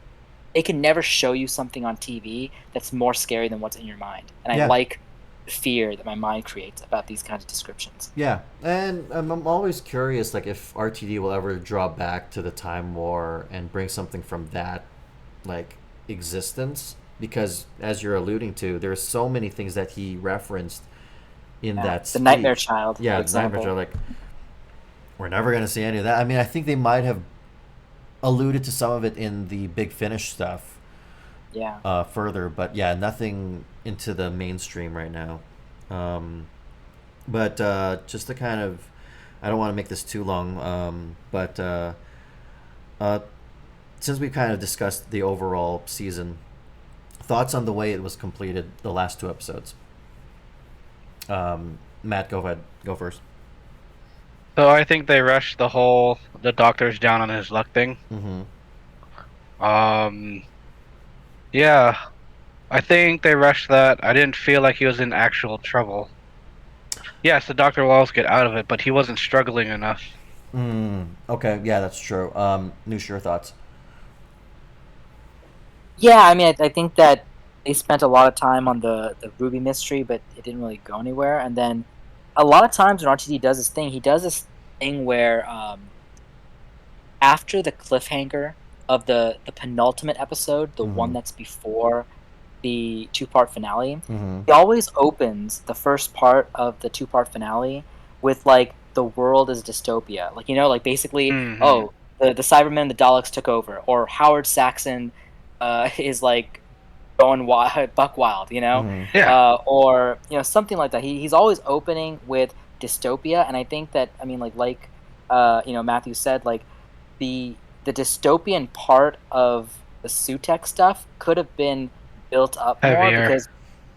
Speaker 3: they can never show you something on TV that's more scary than what's in your mind. And I
Speaker 1: Yeah.
Speaker 3: like the fear that my mind creates about these kinds of descriptions.
Speaker 1: Yeah, and I'm always curious, like if RTD will ever draw back to the Time War and bring something from that, like existence, because as you're alluding to, there's so many things that he referenced in
Speaker 3: Yeah.
Speaker 1: that
Speaker 3: The Nightmare
Speaker 1: speech.
Speaker 3: Child, for
Speaker 1: Yeah,
Speaker 3: example.
Speaker 1: nightmares are like we're never gonna see any of that. I mean, I think they might have alluded to some of it in the Big Finish stuff
Speaker 3: Yeah.
Speaker 1: further, but yeah, nothing into the mainstream right now. Um, but just to kind of, I don't want to make this too long, but uh, since we kind of discussed the overall season, thoughts on the way it was completed, the last two episodes. Matt, go ahead. Go first.
Speaker 2: So I think they rushed the doctor's down on his luck thing.
Speaker 1: Mm-hmm.
Speaker 2: Um, yeah, I think they rushed that. I didn't feel like he was in actual trouble. Yes, the doctor will always get out of it, but he wasn't struggling enough.
Speaker 1: Okay, yeah, that's true. Noosh, your thoughts?
Speaker 3: Yeah, I mean, I think that they spent a lot of time on the Ruby mystery, but it didn't really go anywhere. And then a lot of times when RTD does this thing, he does this thing where after the cliffhanger of the penultimate episode, the one
Speaker 1: Mm-hmm.
Speaker 3: that's before the two-part finale,
Speaker 1: Mm-hmm.
Speaker 3: he always opens the first part of the two-part finale with like the world is dystopia. Like like basically,
Speaker 2: Hmm.
Speaker 3: oh, the Cybermen and the Daleks took over, or Howard Saxon is like going wild, buck wild,
Speaker 1: Mm-hmm.
Speaker 2: Yeah.
Speaker 3: or something like that. He's always opening with dystopia, and I think that I mean Matthew said, like the dystopian part of the Sutek stuff could have been built up more
Speaker 2: Heavier.
Speaker 3: because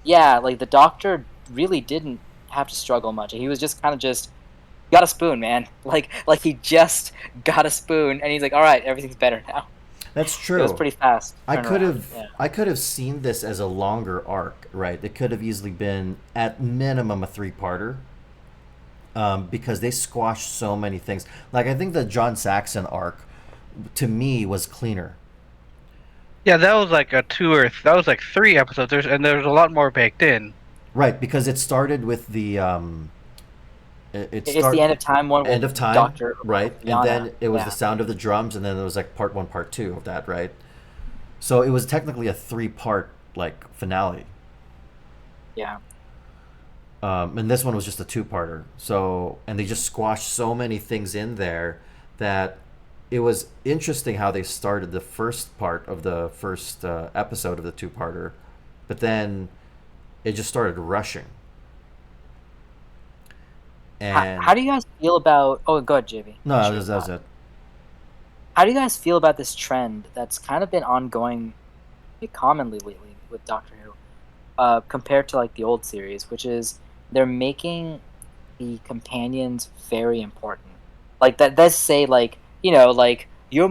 Speaker 3: yeah, like the Doctor really didn't have to struggle much. He was just kind of just got a spoon, man. Like he just got a spoon, and he's like, all right, everything's better now.
Speaker 1: That's
Speaker 3: It was
Speaker 1: true.
Speaker 3: pretty fast
Speaker 1: I could
Speaker 3: turnaround.
Speaker 1: have
Speaker 3: Yeah.
Speaker 1: I could have seen this as a longer arc, right? It could have easily been at minimum a three-parter, because they squashed so many things. Like I think the John Saxon arc, to me, was cleaner,
Speaker 2: Yeah, that was like that was like 3 episodes. And there's a lot more baked in.
Speaker 1: right? Because it started with the it
Speaker 3: It's the
Speaker 1: start
Speaker 3: end of time one
Speaker 1: end
Speaker 3: with
Speaker 1: of time,
Speaker 3: Doctor
Speaker 1: right? And
Speaker 3: Yana.
Speaker 1: then it was the
Speaker 3: Yeah,
Speaker 1: sound of the drums, and then there was like part one, part two of that, right? So it was technically a three-part like finale.
Speaker 3: yeah.
Speaker 1: And this one was just a two-parter. So, and they just squashed so many things in there that it was interesting how they started the first part of the first episode of the two-parter, but then it just started rushing. And
Speaker 3: How do you guys feel about? Oh, go ahead, JB.
Speaker 1: no,
Speaker 3: Finish
Speaker 1: that
Speaker 3: your
Speaker 1: was, that was
Speaker 3: thought.
Speaker 1: it.
Speaker 3: How do you guys feel about this trend that's kind of been ongoing pretty commonly lately with Doctor Who, compared to like the old series, which is they're making the companions very important. Like that does say like you're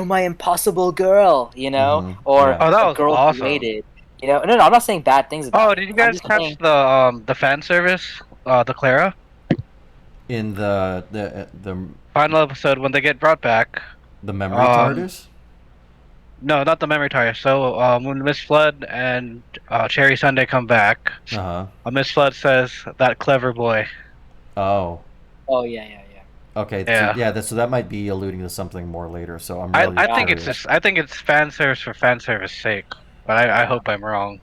Speaker 3: my impossible girl,
Speaker 1: Mm-hmm.
Speaker 3: or
Speaker 1: Yeah.
Speaker 2: Oh, that
Speaker 3: a
Speaker 2: was
Speaker 3: girl who
Speaker 2: awesome.
Speaker 3: waited. No, I'm not saying bad things about
Speaker 2: Oh,
Speaker 3: it.
Speaker 2: did you
Speaker 3: I'm
Speaker 2: guys
Speaker 3: just
Speaker 2: catch
Speaker 3: saying,
Speaker 2: the fan service? The Clara
Speaker 1: In
Speaker 2: final episode when they get brought back.
Speaker 1: the memory
Speaker 2: Um,
Speaker 1: TARDIS.
Speaker 2: no, not the memory tire. So when Miss Flood and Cherry Sunday come back,
Speaker 1: Uh huh.
Speaker 2: Miss Flood says that clever boy.
Speaker 1: Oh.
Speaker 3: oh yeah, yeah, yeah.
Speaker 1: Okay. So
Speaker 2: Yeah.
Speaker 1: yeah, so that might be alluding to something more later. So I'm really
Speaker 2: I think it's
Speaker 1: curious.
Speaker 2: just I think it's fan service for fan service sake, but I
Speaker 3: Yeah.
Speaker 2: hope I'm wrong.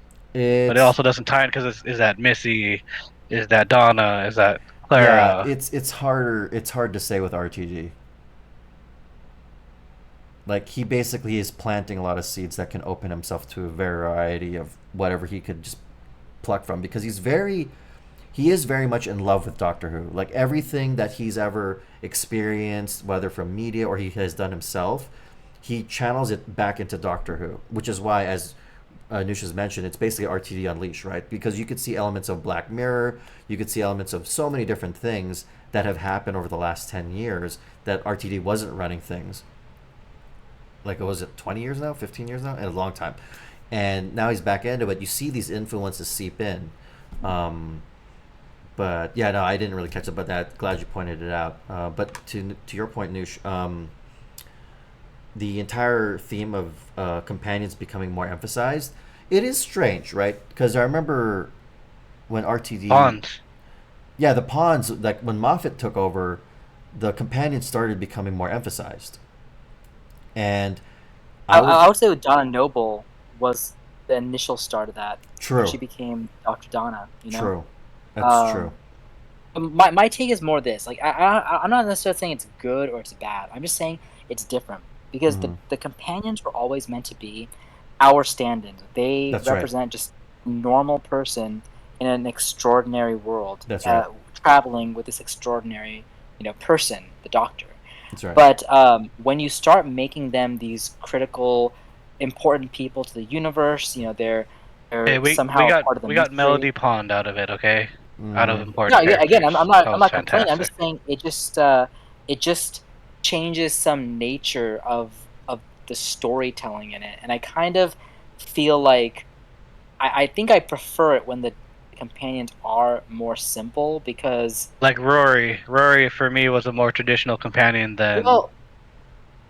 Speaker 2: But it
Speaker 1: It's
Speaker 2: also doesn't tie in because is that Missy, is that Donna, is that
Speaker 1: yeah.
Speaker 2: Clara?
Speaker 1: It's harder. It's hard to say with RTG. Like he basically is planting a lot of seeds that can open himself to a variety of whatever he could just pluck from because he is very much in love with Doctor Who. Like everything that he's ever experienced, whether from media or he has done himself, he channels it back into Doctor Who, which is why, as Nusha's mentioned, it's basically RTD Unleashed, right? Because you could see elements of Black Mirror, you could see elements of so many different things that have happened over the last 10 years that RTD wasn't running things. Like, was it 20 years now, 15 years now? In a long time. And now he's back into it. You see these influences seep in. Um, but yeah, no, I didn't really catch up about that. Glad you pointed it out. But to your point, Noosh, the entire theme of companions becoming more emphasized, it is strange, right? Because I remember when RTD,
Speaker 2: Bonds.
Speaker 1: yeah, the pawns, like when Moffat took over, the companions started becoming more emphasized. And I was
Speaker 3: I would say with Donna Noble was the initial start of that when
Speaker 1: true,
Speaker 3: she became Dr. Donna.
Speaker 1: true, that's true.
Speaker 3: Um, my take is more this. Like I'm not necessarily saying it's good or it's bad. I'm just saying it's different because
Speaker 1: Hmm.
Speaker 3: the companions were always meant to be our stand-ins. They
Speaker 1: That's right.
Speaker 3: represent just a normal person in an extraordinary world,
Speaker 1: That's right.
Speaker 3: traveling with this extraordinary, person, the Doctor.
Speaker 1: That's right.
Speaker 3: But when you start making them these critical, important people to the universe,
Speaker 2: Hey,
Speaker 3: they're
Speaker 2: we
Speaker 3: somehow
Speaker 2: got
Speaker 3: part of the
Speaker 2: we got
Speaker 3: mystery.
Speaker 2: Melody Pond out of it, okay? Out of
Speaker 1: Hmm.
Speaker 3: No,
Speaker 2: important
Speaker 3: yeah, again, I'm
Speaker 2: characters.
Speaker 3: not
Speaker 2: That
Speaker 3: I'm
Speaker 2: was
Speaker 3: not complaining. I'm
Speaker 2: fantastic.
Speaker 3: just saying it just changes some nature of the storytelling in it, and I kind of feel like I think I prefer it when the companions are more simple because
Speaker 2: Like Rory. Rory for me was a more traditional companion
Speaker 3: well,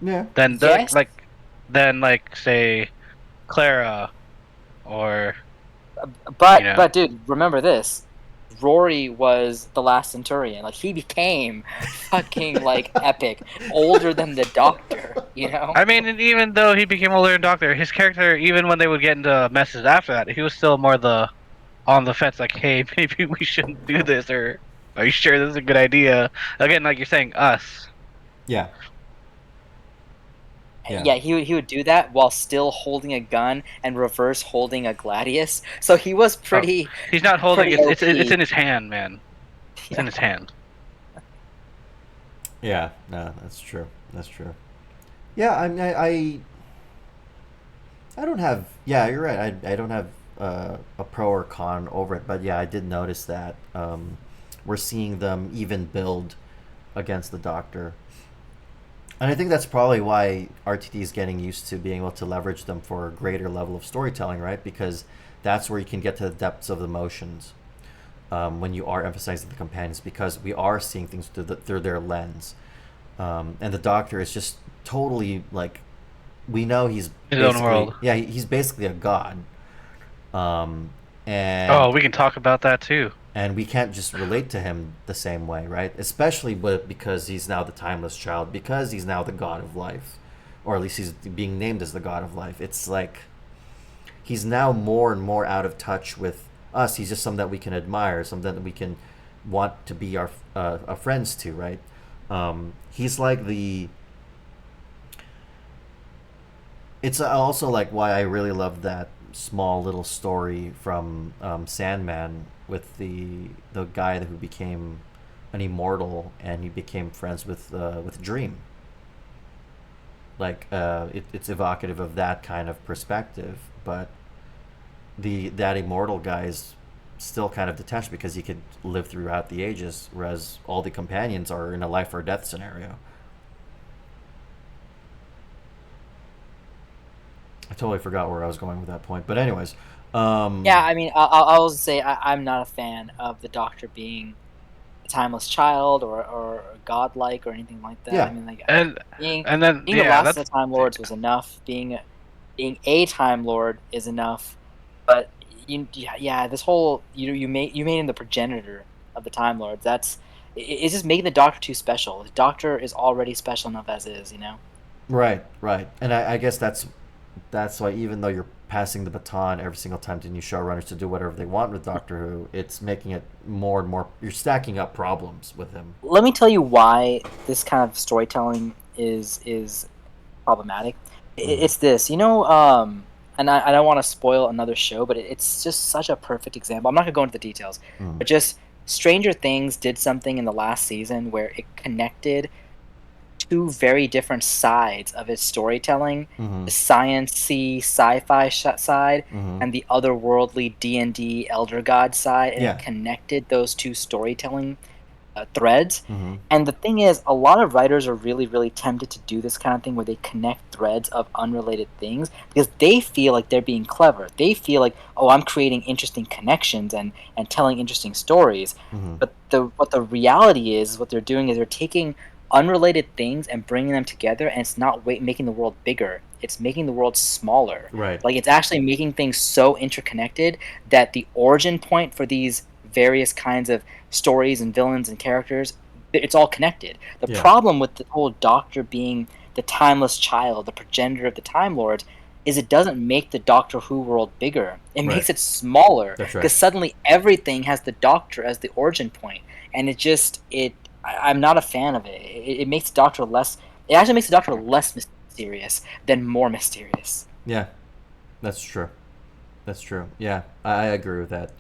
Speaker 1: Yeah.
Speaker 2: than
Speaker 3: yes,
Speaker 2: like say Clara or you
Speaker 3: but
Speaker 2: know.
Speaker 3: dude, remember this. Rory was the last Centurion. Like he became fucking like epic, older than the Doctor.
Speaker 2: I mean, and even though he became a learned doctor, his character, even when they would get into messes after that, he was still more the on the fence, like, hey, maybe we shouldn't do this, or are you sure this is a good idea? Again, like you're saying, us.
Speaker 1: Yeah. Yeah.
Speaker 3: Yeah, he would do that while still holding a gun and reverse holding a gladius. So he was
Speaker 2: Oh,
Speaker 3: pretty
Speaker 2: he's not holding
Speaker 3: pretty
Speaker 2: it's
Speaker 3: OP.
Speaker 2: in his hand, man. It's in
Speaker 3: Yeah.
Speaker 2: his hand.
Speaker 1: Yeah. No, that's true. That's true. Yeah. I don't have. Yeah, you're right. I don't have a pro or con over it, but yeah, I did notice that we're seeing them even build against the Doctor. And I think that's probably why RTD is getting used to being able to leverage them for a greater level of storytelling, right? Because that's where you can get to the depths of the emotions when you are emphasizing the companions, because we are seeing things through their lens. And the Doctor is just totally like, we know he's
Speaker 2: His own
Speaker 1: basically,
Speaker 2: world.
Speaker 1: yeah, he's basically a god. Um,
Speaker 2: Oh,
Speaker 1: and
Speaker 2: we can talk about that too.
Speaker 1: and we can't just relate to him the same way, right? Especially because he's now the timeless child, because he's now the god of life, or at least he's being named as the god of life. It's like he's now more and more out of touch with us. He's just something that we can admire, something that we can want to be our friends to, right? He's like the. It's also like why I really love that small little story from Sandman with the guy who became an immortal and he became friends with Dream. Like it's evocative of that kind of perspective, but that immortal guy is still kind of detached because he could live throughout the ages, whereas all the companions are in a life or death scenario. I totally forgot where I was going with that point. But anyways,
Speaker 3: Yeah, I mean, I'll say I'm not a fan of the Doctor being a timeless child or godlike or anything like that. I
Speaker 1: yeah,
Speaker 3: mean, like
Speaker 2: And
Speaker 3: being
Speaker 2: and then
Speaker 3: the
Speaker 2: yeah,
Speaker 3: last of
Speaker 2: that's
Speaker 3: the Time Lords was enough. Being a Time Lord is enough. But yeah, this whole you made him the progenitor of the Time Lords. It's just making the Doctor too special. The Doctor is already special enough as is, you know.
Speaker 1: right, right. And I guess that's why even though you're passing the baton every single time to new showrunners to do whatever they want with Doctor Who, it's making it more and more. You're stacking up problems with him.
Speaker 3: Let me tell you why this kind of storytelling is problematic.
Speaker 1: Mm.
Speaker 3: It's this, and I don't want to spoil another show, but it's just such a perfect example. I'm not gonna go into the details,
Speaker 1: Mm.
Speaker 3: but just Stranger Things did something in the last season where it connected two very different sides of its storytelling:
Speaker 1: Mm-hmm.
Speaker 3: the sciencey sci-fi side
Speaker 1: Mm-hmm.
Speaker 3: and the otherworldly D&D Elder God side, and it
Speaker 1: Yeah.
Speaker 3: connected those two storytelling threads.
Speaker 1: Mm-hmm.
Speaker 3: And the thing is, a lot of writers are really, really tempted to do this kind of thing where they connect threads of unrelated things because they feel like they're being clever. They feel like, oh, I'm creating interesting connections and telling interesting stories.
Speaker 1: Mm-hmm.
Speaker 3: But what the reality is what they're doing is they're taking unrelated things and bringing them together, and it's not making the world bigger. It's making the world smaller.
Speaker 1: Right.
Speaker 3: Like it's actually making things so interconnected that the origin point for these various kinds of stories and villains and characters, it's all connected. The
Speaker 1: Yeah.
Speaker 3: problem with the whole Doctor being the timeless child, the progenitor of the Time Lords, is it doesn't make the Doctor Who world bigger. It
Speaker 1: Right.
Speaker 3: makes it smaller
Speaker 1: That's right.
Speaker 3: because suddenly everything has the Doctor as the origin point, and I'm not a fan of it. It makes the Doctor less. It actually makes the Doctor less mysterious than more mysterious.
Speaker 1: Yeah. That's true. That's true. Yeah, I agree with that.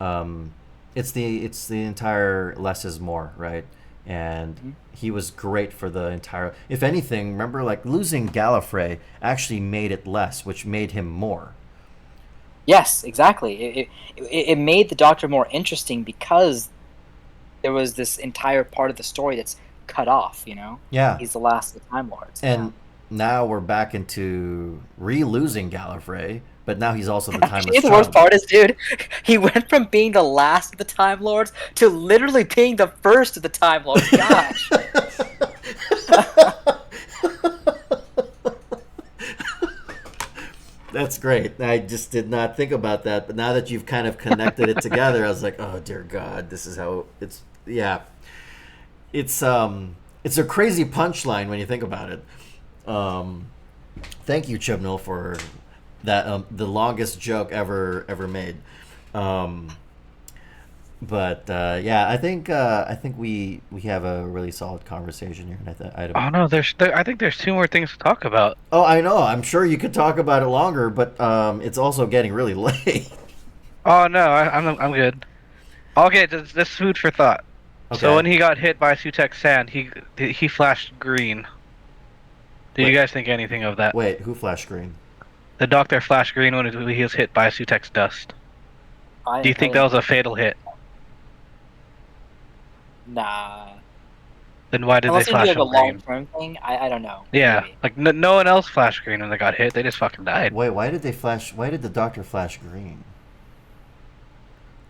Speaker 1: Um, it's the entire less is more, right? And
Speaker 3: Mhm.
Speaker 1: he was great for the entire. If anything, remember, like losing Gallifrey actually made it less, which made him more.
Speaker 3: Yes, exactly. It made the Doctor more interesting because there was this entire part of the story that's cut off.
Speaker 1: Yeah,
Speaker 3: He's the last of the Time Lords. Yeah.
Speaker 1: and now we're back into re-losing Gallifrey, but now he's also the timeless
Speaker 3: Actually, the worst
Speaker 1: child.
Speaker 3: part is, dude, he went from being the last of the Time Lords to literally being the first of the Time Lords. Gosh.
Speaker 1: That's great. I just did not think about that, but now that you've kind of connected it together, I was like, "Oh dear God, this is how it's." Yeah, it's a crazy punchline when you think about it. Um, Thank you, Chibnall, for that. The longest joke ever made. Um, but yeah, I think we have a really solid conversation here, and
Speaker 2: oh no, I think there's two more things to talk about.
Speaker 1: Oh, I know. I'm sure you could talk about it longer, but it's also getting really late.
Speaker 2: Oh no, I'm good. Okay, this food for thought. So when
Speaker 1: Okay.
Speaker 2: he got hit by Sutek's sand, he flashed green. Did you
Speaker 1: Wait,
Speaker 2: guys think anything of that?
Speaker 1: wait. Who flash screen?
Speaker 2: The Doctor flashed green when he was hit by Sutek's dust. Do you
Speaker 3: I
Speaker 2: think that was
Speaker 3: didn't.
Speaker 2: a fatal hit?
Speaker 3: Nah.
Speaker 2: Then why did they
Speaker 3: Unless it would be
Speaker 2: flash
Speaker 3: like a
Speaker 2: him green?
Speaker 3: long-term thing. I don't know.
Speaker 2: Yeah,
Speaker 3: Maybe.
Speaker 2: like no one else flashed green when they got hit. They just fucking died.
Speaker 1: Wait, why did they flash? Why did the Doctor flash green?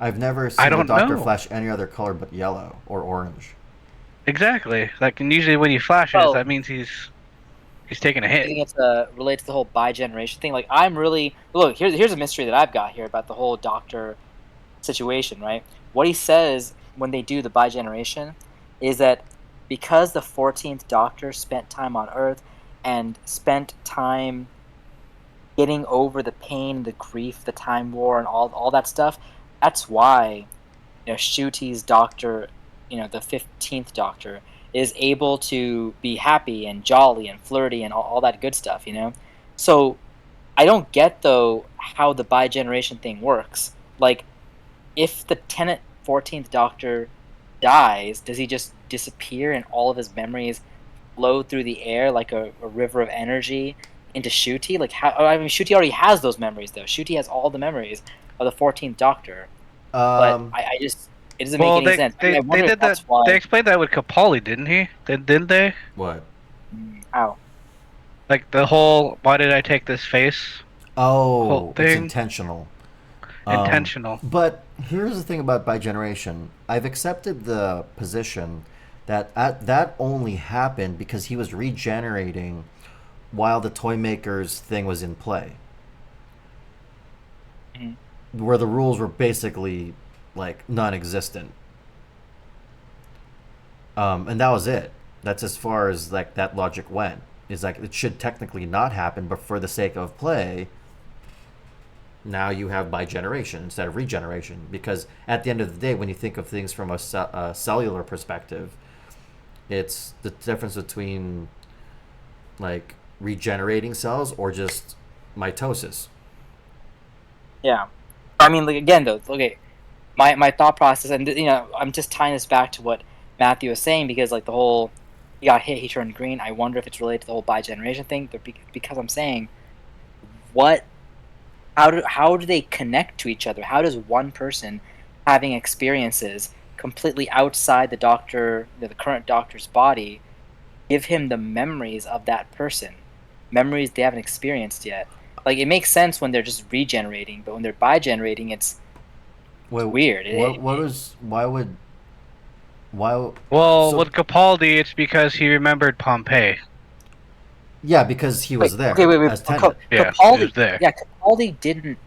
Speaker 1: I've never
Speaker 2: I
Speaker 1: seen the
Speaker 2: don't
Speaker 1: Doctor
Speaker 2: know.
Speaker 1: flash any other color but yellow or orange.
Speaker 2: Exactly. Like, and usually when he flashes,
Speaker 3: Well,
Speaker 2: that means he's taking a
Speaker 3: I
Speaker 2: hit.
Speaker 3: think it's related to the whole bi-generation thing. Like, I'm really look. Here's a mystery that I've got here about the whole Doctor situation. Right? What he says when they do the bi-generation is that because the 14th Doctor spent time on Earth and spent time getting over the pain, the grief, the Time War, and all that stuff. That's why Ncuti's Doctor, the 15th Doctor, is able to be happy and jolly and flirty and all that good stuff. So I don't get though how the bi-generation thing works. Like, if the Tenant 14th Doctor dies, does he just disappear and all of his memories flow through the air like a river of energy into Ncuti? Like, how? I mean, Ncuti already has those memories though. Ncuti has all the memories of the 14th Doctor, but
Speaker 1: Um,
Speaker 3: I just it doesn't make
Speaker 2: Well,
Speaker 3: any
Speaker 2: they
Speaker 3: sense. I mean,
Speaker 2: they
Speaker 3: I
Speaker 2: they
Speaker 3: wonder if
Speaker 2: did that.
Speaker 3: that's why.
Speaker 2: They explained that with Capaldi, didn't he? Didn't they?
Speaker 1: what?
Speaker 3: How?
Speaker 2: Like the whole "Why did I take this face?"
Speaker 1: Oh, it's
Speaker 2: thing.
Speaker 1: intentional.
Speaker 2: Intentional.
Speaker 1: But here's the thing about bigeneration. I've accepted the position that that only happened because he was regenerating while the toy maker's thing was in play,
Speaker 3: Mhm.
Speaker 1: where the rules were basically like non-existent, and that was it. That's as far as like that logic went. Is like it should technically not happen, but for the sake of play, now you have bigeneration instead of regeneration. Because at the end of the day, when you think of things from a cellular perspective, it's the difference between like regenerating cells or just mitosis.
Speaker 3: Yeah. I mean, like again though, okay, my thought process, and I'm just tying this back to what Matthew was saying because like the whole he got hit, he turned green. I wonder if it's related to the whole bigeneration thing, but because I'm saying what how do they connect to each other? How does one person having experiences completely outside the doctor, the current doctor's body, give him the memories of that person, memories they haven't experienced yet? Like it makes sense when they're just regenerating, but when they're bigenerating, it's
Speaker 1: Wait,
Speaker 3: weird.
Speaker 1: what was why would why
Speaker 2: Well,
Speaker 1: so
Speaker 2: with Capaldi, it's because he remembered Pompeii.
Speaker 1: yeah, because he
Speaker 3: Wait,
Speaker 1: was
Speaker 3: okay,
Speaker 1: there
Speaker 3: wait.
Speaker 1: as Tenet.
Speaker 2: Yeah, he was
Speaker 3: Capaldi,
Speaker 2: there.
Speaker 3: yeah, Capaldi didn't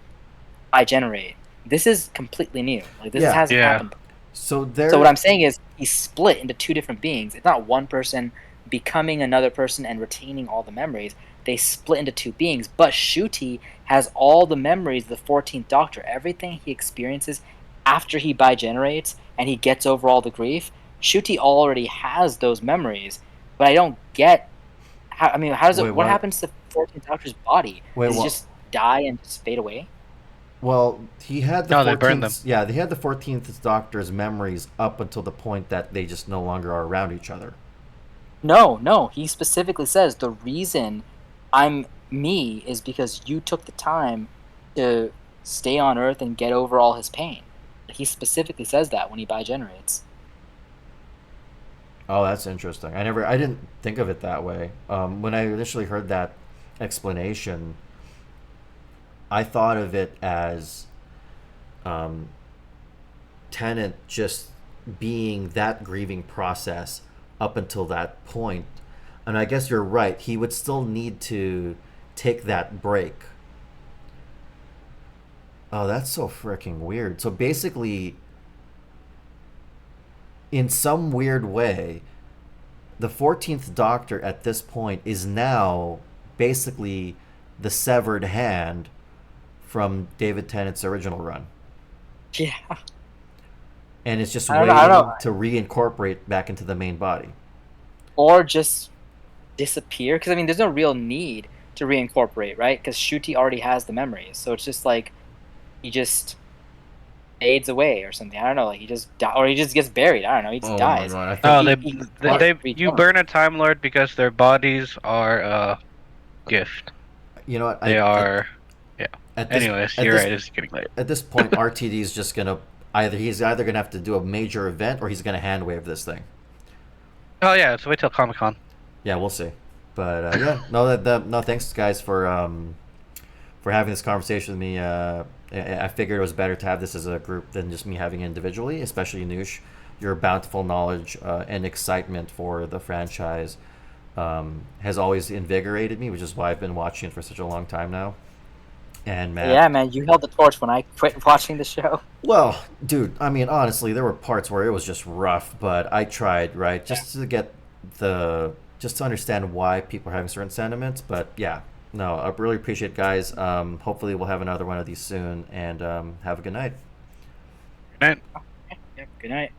Speaker 3: bigenerate. This is completely new. Like
Speaker 1: Yeah,
Speaker 3: hasn't
Speaker 2: Yeah.
Speaker 3: happened.
Speaker 1: so
Speaker 3: So what
Speaker 1: there.
Speaker 3: I'm saying is he's split into two different beings. It's not one person becoming another person and retaining all the memories. They split into two beings. But Shuti has all the memories of the 14th Doctor. Everything he experiences after he bigenerates and he gets over all the grief, Shuti already has those memories. But I don't get how. I mean, how does
Speaker 1: Wait,
Speaker 3: it? What
Speaker 1: what?
Speaker 3: happens to the 14th Doctor's body?
Speaker 1: Wait,
Speaker 3: Does he
Speaker 1: what?
Speaker 3: just die and just fade away?
Speaker 1: Well, he had the
Speaker 2: No, they burned them.
Speaker 1: 14th. Yeah, they had the 14th Doctor's memories up until the point that they just no longer are around each other.
Speaker 3: No, no. He specifically says the reason I'm me is because you took the time to stay on Earth and get over all his pain. He specifically says that when he bigenerates.
Speaker 1: Oh, that's interesting. I didn't think of it that way. When I initially heard that explanation, I thought of it as um, Tennant just being that grieving process up until that point. And I guess you're right. He would still need to take that break. Oh, that's so freaking weird. So basically, in some weird way, the 14th Doctor at this point is now basically the severed hand from David Tennant's original run.
Speaker 3: Yeah,
Speaker 1: And it's just
Speaker 3: I don't know.
Speaker 1: waiting to reincorporate back into the main body.
Speaker 3: Or just disappear because I mean, there's no real need to reincorporate, right? Because Shuti already has the memories, so it's just like he just fades away or something. I don't know. Like he just or he just gets buried. I don't know. He just
Speaker 1: Oh my
Speaker 3: dies.
Speaker 1: god, I
Speaker 3: Like
Speaker 1: think
Speaker 2: No,
Speaker 3: he can't
Speaker 2: you
Speaker 3: regenerate.
Speaker 2: burn a Time Lord because their bodies are a gift.
Speaker 1: you know what
Speaker 2: They are. Yeah.
Speaker 1: at this
Speaker 2: Anyways,
Speaker 1: at
Speaker 2: you're
Speaker 1: this
Speaker 2: right. It's getting late.
Speaker 1: at this point RTD is just gonna he's either gonna have to do a major event or he's gonna hand wave this thing.
Speaker 2: Oh yeah, so wait till Comic Con.
Speaker 1: Yeah, we'll see. But yeah, no, thanks guys for having this conversation with me. I figured it was better to have this as a group than just me having it individually, especially Noosh. Your bountiful knowledge and excitement for the franchise has always invigorated me, which is why I've been watching it for such a long time now. And Matt,
Speaker 3: Yeah, man, you held the torch when I quit watching the show.
Speaker 1: well, dude, I mean, honestly, there were parts where it was just rough, but I tried, right,
Speaker 3: Yeah.
Speaker 1: just to get just to understand why people are having certain sentiments. But yeah, no, I really appreciate it, guys. Hopefully, we'll have another one of these soon, and have a good night.
Speaker 2: Good night.
Speaker 3: Yeah, good night.